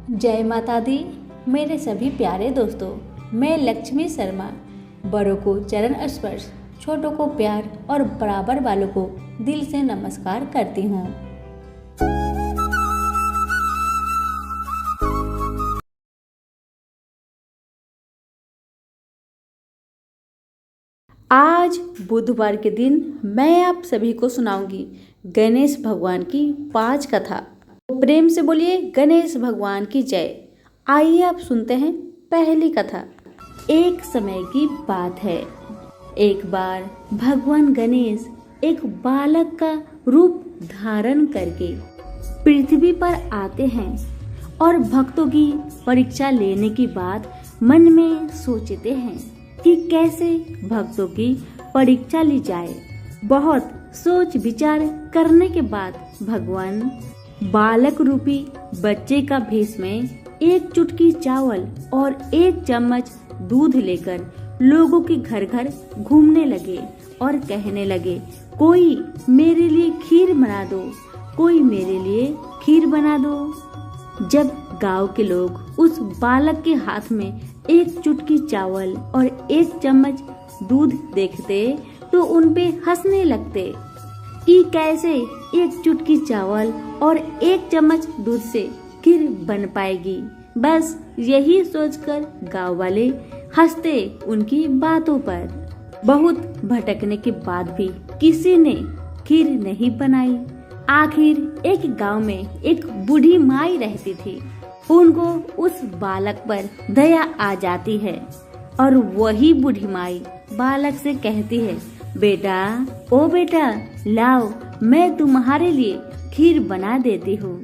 जय माता दी। मेरे सभी प्यारे दोस्तों, मैं लक्ष्मी शर्मा बड़ों को चरण स्पर्श, छोटों को प्यार और बराबर वालों को दिल से नमस्कार करती हूँ। आज बुधवार के दिन मैं आप सभी को सुनाऊंगी गणेश भगवान की 5 कथा। प्रेम से बोलिए गणेश भगवान की जय। आइए आप सुनते हैं पहली कथा। एक समय की बात है। एक बार भगवान गणेश एक बालक का रूप धारण करके पृथ्वी पर आते हैं और भक्तों की परीक्षा लेने की बात मन में सोचते हैं कि कैसे भक्तों की परीक्षा ली जाए। बहुत सोच विचार करने के बाद भगवान बालक रूपी बच्चे का भेष में एक चुटकी चावल और एक चम्मच दूध लेकर लोगों के घर घर घूमने लगे और कहने लगे, कोई मेरे लिए खीर बना दो, कोई मेरे लिए खीर बना दो। जब गांव के लोग उस बालक के हाथ में एक चुटकी चावल और एक चम्मच दूध देखते तो उन पे हंसने लगते कि कैसे एक चुटकी चावल और एक चम्मच दूध से खीर बन पाएगी। बस यही सोचकर गांव वाले हंसते उनकी बातों पर। बहुत भटकने के बाद भी किसी ने खीर नहीं बनाई। आखिर एक गांव में एक बूढ़ी माई रहती थी। उनको उस बालक पर दया आ जाती है और वही बूढ़ी माई बालक से कहती है, बेटा ओ बेटा लाओ, मैं तुम्हारे लिए खीर बना देती हूँ।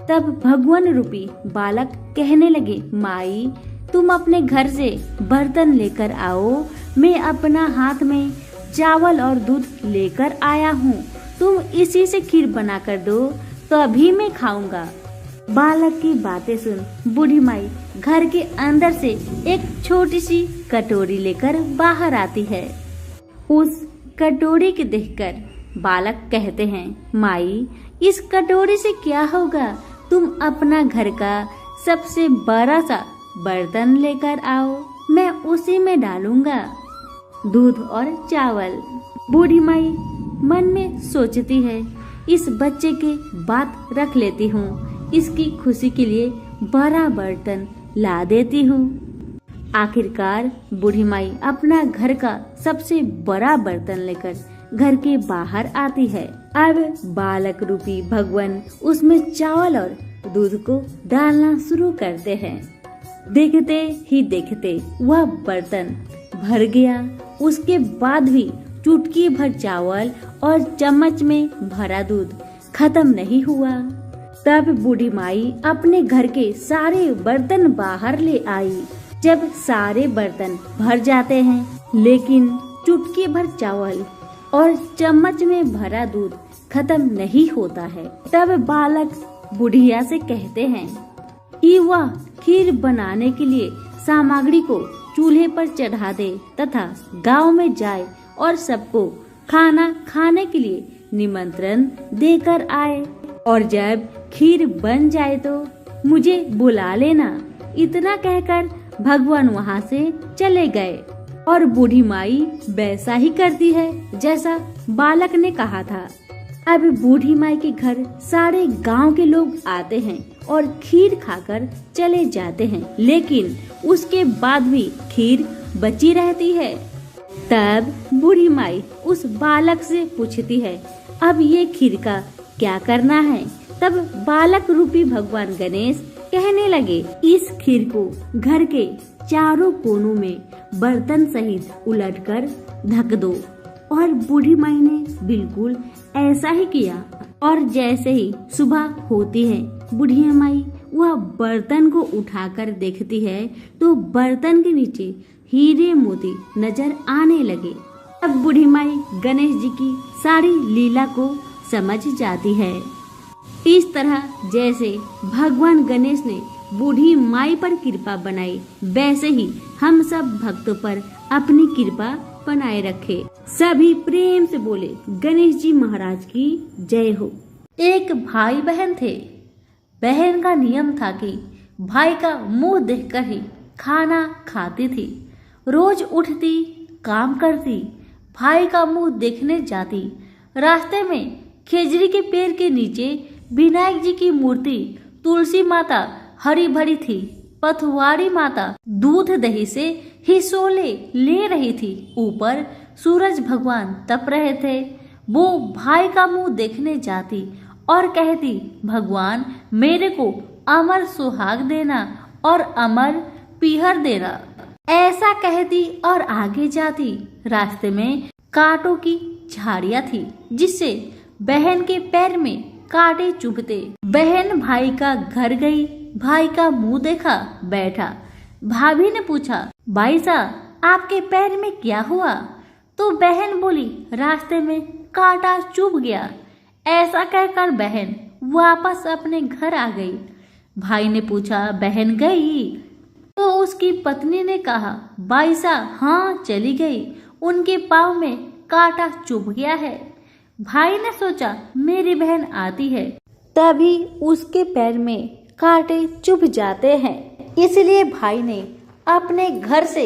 तब भगवान रूपी बालक कहने लगे, माई तुम अपने घर से बर्तन लेकर आओ, मैं अपना हाथ में चावल और दूध लेकर आया हूँ, तुम इसी से खीर बना कर दो तो अभी मैं खाऊंगा। बालक की बातें सुन बूढ़ी माई घर के अंदर से एक छोटी सी कटोरी लेकर बाहर आती है। उस कटोरी के देखकर बालक कहते हैं, माई इस कटोरी से क्या होगा, तुम अपना घर का सबसे बड़ा सा बर्तन लेकर आओ, मैं उसी में डालूंगा दूध और चावल। बूढ़ी माई मन में सोचती है, इस बच्चे की बात रख लेती हूँ, इसकी खुशी के लिए बड़ा बर्तन ला देती हूँ। आखिरकार बूढ़ी माई अपना घर का सबसे बड़ा बर्तन लेकर घर के बाहर आती है। अब बालक रूपी भगवान उसमें चावल और दूध को डालना शुरू करते हैं। देखते ही देखते वह बर्तन भर गया। उसके बाद भी चुटकी भर चावल और चम्मच में भरा दूध खत्म नहीं हुआ। तब बूढ़ी माई अपने घर के सारे बर्तन बाहर ले आई। जब सारे बर्तन भर जाते हैं लेकिन चुटकी भर चावल और चम्मच में भरा दूध खत्म नहीं होता है, तब बालक बुढ़िया से कहते हैं कि वह खीर बनाने के लिए सामग्री को चूल्हे पर चढ़ा दे तथा गांव में जाए और सबको खाना खाने के लिए निमंत्रण देकर आए, और जब खीर बन जाए तो मुझे बुला लेना। इतना कहकर भगवान वहाँ से चले गए और बूढ़ी माई वैसा ही करती है जैसा बालक ने कहा था। अब बूढ़ी माई के घर सारे गांव के लोग आते हैं और खीर खाकर चले जाते हैं, लेकिन उसके बाद भी खीर बची रहती है। तब बूढ़ी माई उस बालक से पूछती है, अब ये खीर का क्या करना है। तब बालक रूपी भगवान गणेश कहने लगे, इस खीर को घर के चारों कोनों में बर्तन सहित उलटकर ढक दो। और बूढ़ी माई ने बिल्कुल ऐसा ही किया, और जैसे ही सुबह होती है बूढ़ी माई वह बर्तन को उठाकर देखती है तो बर्तन के नीचे हीरे मोती नजर आने लगे। अब बूढ़ी माई गणेश जी की सारी लीला को समझ जाती है। इस तरह जैसे भगवान गणेश ने बूढ़ी माई पर कृपा बनाई, वैसे ही हम सब भक्तों पर अपनी कृपा बनाए रखे। सभी प्रेम से बोले गणेश जी महाराज की जय हो। एक भाई बहन थे। बहन का नियम था कि भाई का मुंह देखकर ही खाना खाती थी। रोज उठती, काम करती, भाई का मुंह देखने जाती। रास्ते में खेजड़ी के पेड़ के नीचे विनायक जी की मूर्ति, तुलसी माता हरी भरी थी। पथवारी माता दूध दही से हिसोले ले रही थी। ऊपर सूरज भगवान तप रहे थे। वो भाई का मुंह देखने जाती और कहती, भगवान मेरे को अमर सुहाग देना और अमर पीहर देना। ऐसा कहती और आगे जाती। रास्ते में कांटों की झाड़ियां थी, जिससे बहन के पैर में कांटे चुभते। बहन भाई का घर गई, भाई का मुंह देखा, बैठा। भाभी ने पूछा, भाई साहब आपके पैर में क्या हुआ? तो बहन बोली, रास्ते में कांटा चुभ गया। ऐसा कहकर बहन वापस अपने घर आ गई। भाई ने पूछा, बहन गई? तो उसकी पत्नी ने कहा, भाई साहब हाँ चली गई, उनके पाँव में कांटा चुभ गया है। भाई ने सोचा मेरी बहन आती है तभी उसके पैर में कांटे चुभ जाते हैं, इसलिए भाई ने अपने घर से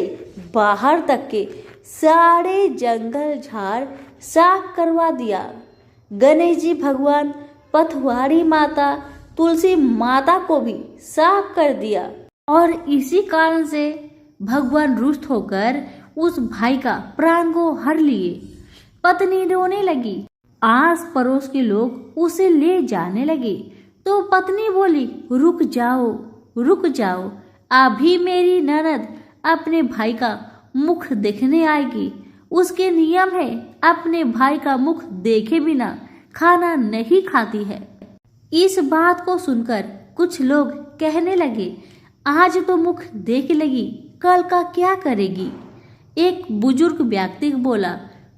बाहर तक के सारे जंगल झाड़ साफ करवा दिया। गणेश जी भगवान, पथवारी माता, तुलसी माता को भी साफ कर दिया और इसी कारण से भगवान रुष्ट होकर उस भाई का प्राण को हर लिए। पत्नी रोने लगी। आस पड़ोस के लोग उसे ले जाने लगे तो पत्नी बोली, रुक जाओ, रुक जाओ, अभी मेरी ननद अपने भाई का मुख देखने आएगी। उसके नियम है, अपने भाई का मुख देखे बिना खाना नहीं खाती है। इस बात को सुनकर कुछ लोग कहने लगे, आज तो मुख देख लगी, कल का क्या करेगी? एक बुजुर्ग व्यक्ति बोला,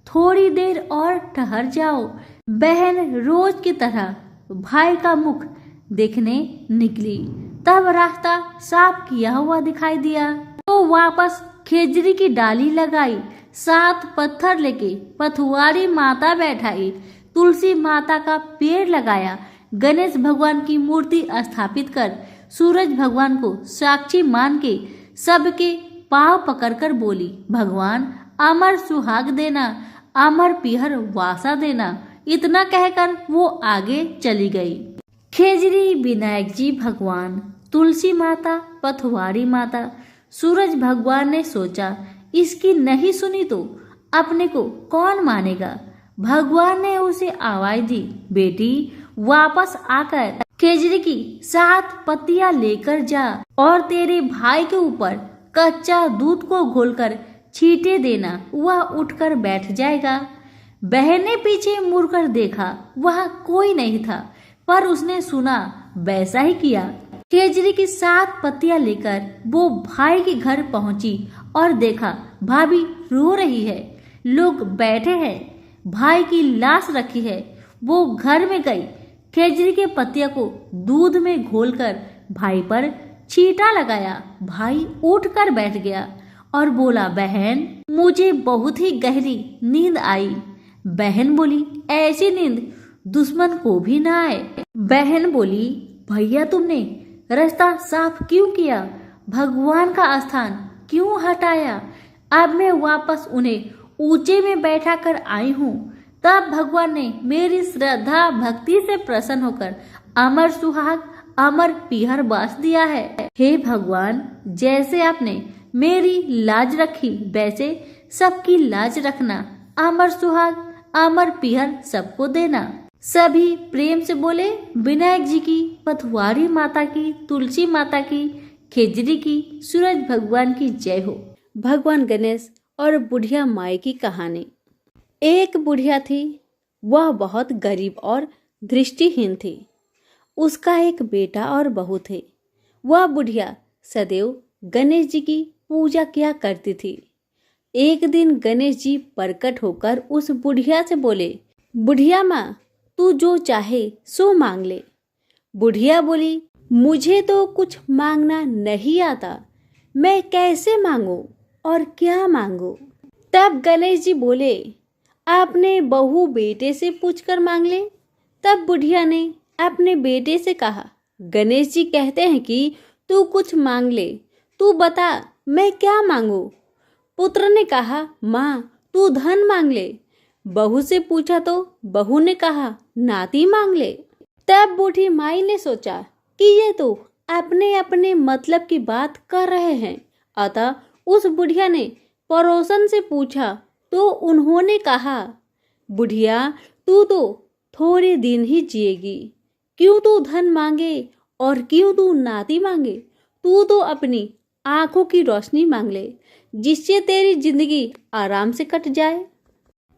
थोड़ी देर और ठहर जाओ। बहन रोज की तरह भाई का मुख देखने निकली। तब रास्ता साफ किया हुआ दिखाई दिया तो वापस खेजड़ी की डाली लगाई, 7 पत्थर लेके पथवारी माता बैठाई, तुलसी माता का पेड़ लगाया, गणेश भगवान की मूर्ति स्थापित कर सूरज भगवान को साक्षी मान के सबके पांव पकड़कर बोली, भगवान अमर सुहाग देना, अमर पीहर वासा देना। इतना कहकर वो आगे चली गई। खेजड़ी, विनायक जी भगवान, तुलसी माता, पथवारी माता, सूरज भगवान ने सोचा इसकी नहीं सुनी तो अपने को कौन मानेगा। भगवान ने उसे आवाज दी, बेटी वापस आकर खेजड़ी की 7 पत्तियां लेकर जा और तेरे भाई के ऊपर कच्चा दूध को घोलकर छींटे देना, वह उठकर बैठ जाएगा। बहन ने पीछे मुड़कर देखा, वह कोई नहीं था, पर उसने सुना वैसा ही किया। खेजड़ी की 7 पत्तियां लेकर वो भाई के घर पहुंची और देखा भाभी रो रही है, लोग बैठे हैं, भाई की लाश रखी है। वो घर में गई, खेजड़ी के पत्तियों को दूध में घोलकर भाई पर छींटा लगाया। भाई उठकर बैठ गया और बोला, बहन मुझे बहुत ही गहरी नींद आई। बहन बोली, ऐसी नींद दुश्मन को भी ना आए। बहन बोली, भैया तुमने रास्ता साफ क्यों किया? भगवान का स्थान क्यों हटाया? अब मैं वापस उन्हें ऊंचे में बैठा कर आई हूँ। तब भगवान ने मेरी श्रद्धा भक्ति से प्रसन्न होकर अमर सुहाग, अमर पीहर बास दिया है। हे भगवान, जैसे आपने मेरी लाज रखी वैसे सबकी लाज रखना, अमर सुहाग, अमर पीहर सबको देना। सभी प्रेम से बोले, विनायक जी की, पथवारी माता की, तुलसी माता की, खेजड़ी की, सूरज भगवान की जय हो। भगवान गणेश और बुढ़िया माई की कहानी। एक बुढ़िया थी, वह बहुत गरीब और दृष्टिहीन थी। उसका एक बेटा और बहू थे। वह बुढ़िया सदैव गणेश जी की पूजा किया करती थी। एक दिन गणेश जी प्रकट होकर उस बुढ़िया से बोले, बुढ़िया माँ, तू जो चाहे सो मांग ले। बुढ़िया बोली, मुझे तो कुछ मांगना नहीं आता, मैं कैसे मांगू और क्या मांगू? तब गणेश जी बोले, अपने बहू बेटे से पूछकर मांग ले। तब बुढ़िया ने अपने बेटे से कहा, गणेश जी कहते हैं कि तू कुछ मांग ले। तू बता मैं क्या मांगू? पुत्र ने कहा, माँ तू धन मांग ले। बहू से पूछा तो बहू ने कहा, नाती मांग ले। तब बूढ़ी माई ने सोचा कि ये तो अपने अपने मतलब की बात कर रहे हैं। अतः उस बुढ़िया ने पड़ोसन से पूछा तो उन्होंने कहा, बुढ़िया तू तो थोड़े दिन ही जिएगी, क्यों तू धन मांगे और क्यों तू नाती मांगे? तू तो अपनी आंखों की रोशनी मांग ले, जिससे तेरी जिंदगी आराम से कट जाए।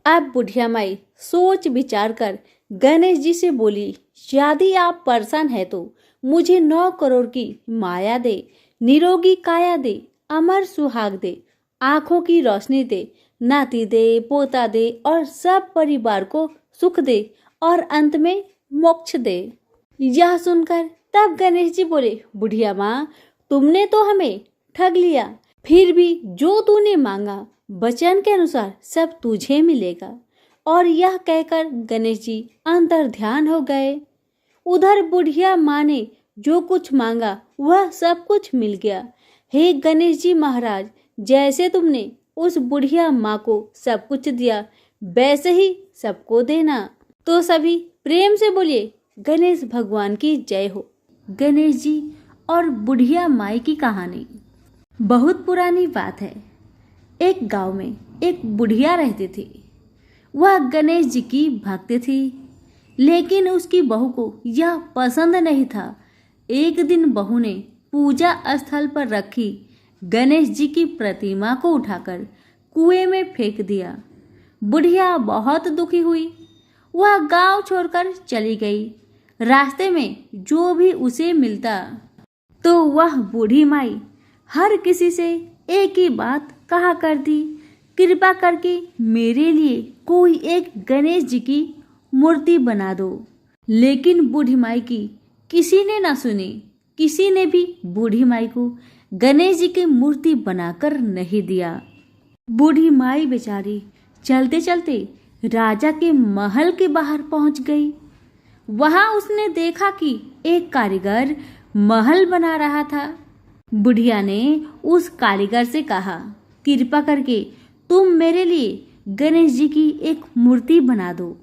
अब बुढ़िया माई सोच विचार कर गणेश जी से बोली, यदि आप परेशान है तो मुझे 9 करोड़ की माया दे, निरोगी काया दे, अमर सुहाग दे, आंखों की रोशनी दे, नाती दे, पोता दे और सब परिवार को सुख दे और अंत में मोक्ष दे। यह सुनकर तब गणेश जी बोले, बुढ़िया माँ तुमने तो हमें ठग लिया, फिर भी जो तूने मांगा वचन के अनुसार सब तुझे मिलेगा। और यह कहकर गणेश जी अंतर ध्यान हो गए। उधर बुढ़िया माँ ने जो कुछ मांगा वह सब कुछ मिल गया। हे गणेश जी महाराज, जैसे तुमने उस बुढ़िया माँ को सब कुछ दिया वैसे ही सबको देना। तो सभी प्रेम से बोलिए, गणेश भगवान की जय हो। गणेश जी और बुढ़िया माई की कहानी बहुत पुरानी बात है। एक गांव में एक बुढ़िया रहती थी। वह गणेश जी की भक्त थी, लेकिन उसकी बहू को यह पसंद नहीं था। एक दिन बहू ने पूजा स्थल पर रखी गणेश जी की प्रतिमा को उठाकर कुएं में फेंक दिया। बुढ़िया बहुत दुखी हुई। वह गांव छोड़कर चली गई। रास्ते में जो भी उसे मिलता तो वह बूढ़ी माई हर किसी से एक ही बात कहा करती, कृपा करके मेरे लिए कोई एक गणेश जी की मूर्ति बना दो। लेकिन बूढ़ी माई की किसी ने ना सुनी। किसी ने भी बूढ़ी माई को गणेश जी की मूर्ति बनाकर नहीं दिया। बूढ़ी माई बेचारी चलते चलते राजा के महल के बाहर पहुंच गई। वहां उसने देखा कि एक कारीगर महल बना रहा था। बुढ़िया ने उस कारीगर से कहा, कृपा करके तुम मेरे लिए गणेश जी की एक मूर्ति बना दो।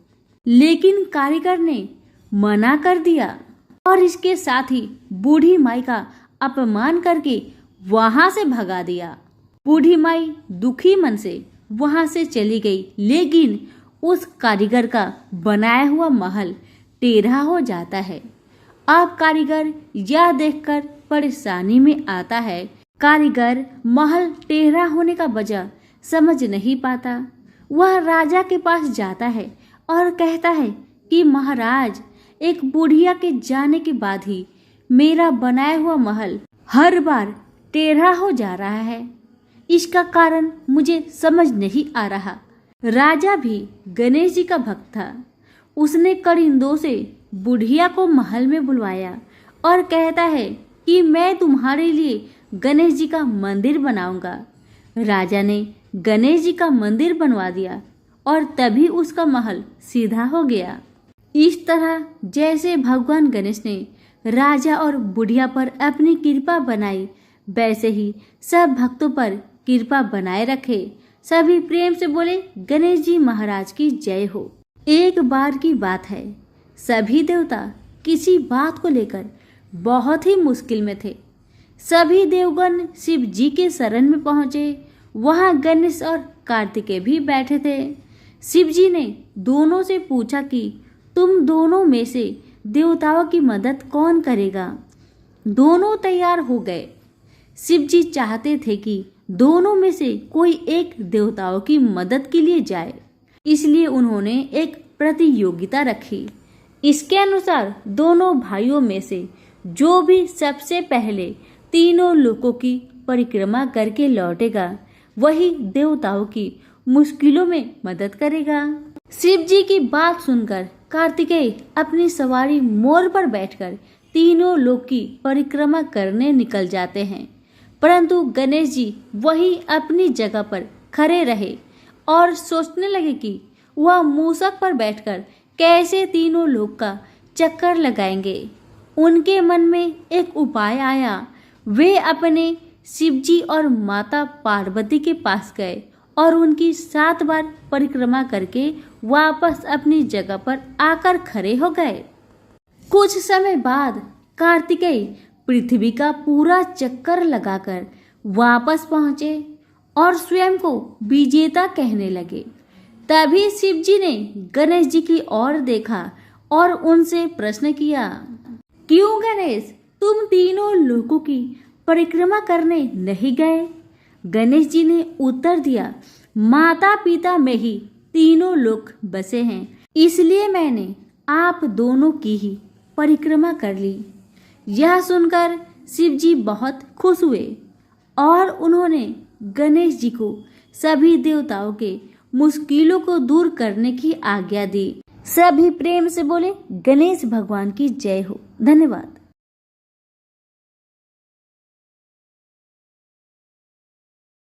लेकिन कारीगर ने मना कर दिया और इसके साथ ही बूढ़ी माई का अपमान करके वहां से भगा दिया। बूढ़ी माई दुखी मन से वहां से चली गई, लेकिन उस कारीगर का बनाया हुआ महल टेढ़ा हो जाता है। अब कारीगर यह देखकर परेशानी में आता है। कारीगर महल टेढ़ा होने का वजह समझ नहीं पाता। वह राजा के पास जाता है और कहता है कि महाराज, एक बुढ़िया के जाने के बाद ही मेरा बनाया हुआ महल हर बार टेढ़ा हो जा रहा है। इसका कारण मुझे समझ नहीं आ रहा। राजा भी गणेश जी का भक्त था। उसने करिंदों से बुढ़िया को महल में बुलवाया और कहता है कि मैं तुम्हारे लिए गणेश जी का मंदिर बनाऊंगा। राजा ने गणेश जी का मंदिर बनवा दिया और तभी उसका महल सीधा हो गया। इस तरह जैसे भगवान गणेश ने राजा और बुढ़िया पर अपनी कृपा बनाई, वैसे ही सब भक्तों पर कृपा बनाए रखे। सभी प्रेम से बोले, गणेश जी महाराज की जय हो। एक बार की बात है, सभी देवता किसी बात को लेकर बहुत ही मुश्किल में थे। सभी देवगण शिव जी के शरण में पहुंचे। वहां गणेश और कार्तिकेय भी बैठे थे। शिव जी ने दोनों से पूछा कि तुम दोनों में से देवताओं की मदद कौन करेगा। दोनों तैयार हो गए। शिव जी चाहते थे कि दोनों में से कोई एक देवताओं की मदद के लिए जाए, इसलिए उन्होंने एक प्रतियोगिता रखी। इसके अनुसार दोनों भाइयों में से जो भी सबसे पहले तीनों लोकों की परिक्रमा करके लौटेगा, वही देवताओं की मुश्किलों में मदद करेगा। शिव जी की बात सुनकर कार्तिकेय अपनी सवारी मोर पर बैठकर तीनों लोक की परिक्रमा करने निकल जाते हैं, परंतु गणेश जी वही अपनी जगह पर खड़े रहे और सोचने लगे कि वह मूषक पर बैठकर कैसे तीनों लोक का चक्कर लगाएंगे। उनके मन में एक उपाय आया। वे अपने शिवजी और माता पार्वती के पास गए और उनकी 7 बार परिक्रमा करके वापस अपनी जगह पर आकर खड़े हो गए। कुछ समय बाद कार्तिकेय पृथ्वी का पूरा चक्कर लगाकर वापस पहुंचे और स्वयं को विजेता कहने लगे। तभी शिवजी ने गणेश जी की ओर देखा और उनसे प्रश्न किया, क्यों गणेश, तुम तीनों लोकों की परिक्रमा करने नहीं गए? गणेश जी ने उत्तर दिया, माता पिता में ही तीनों लोक बसे हैं, इसलिए मैंने आप दोनों की ही परिक्रमा कर ली। यह सुनकर शिवजी बहुत खुश हुए और उन्होंने गणेश जी को सभी देवताओं के मुश्किलों को दूर करने की आज्ञा दी। सभी प्रेम से बोले, गणेश भगवान की जय हो। धन्यवाद।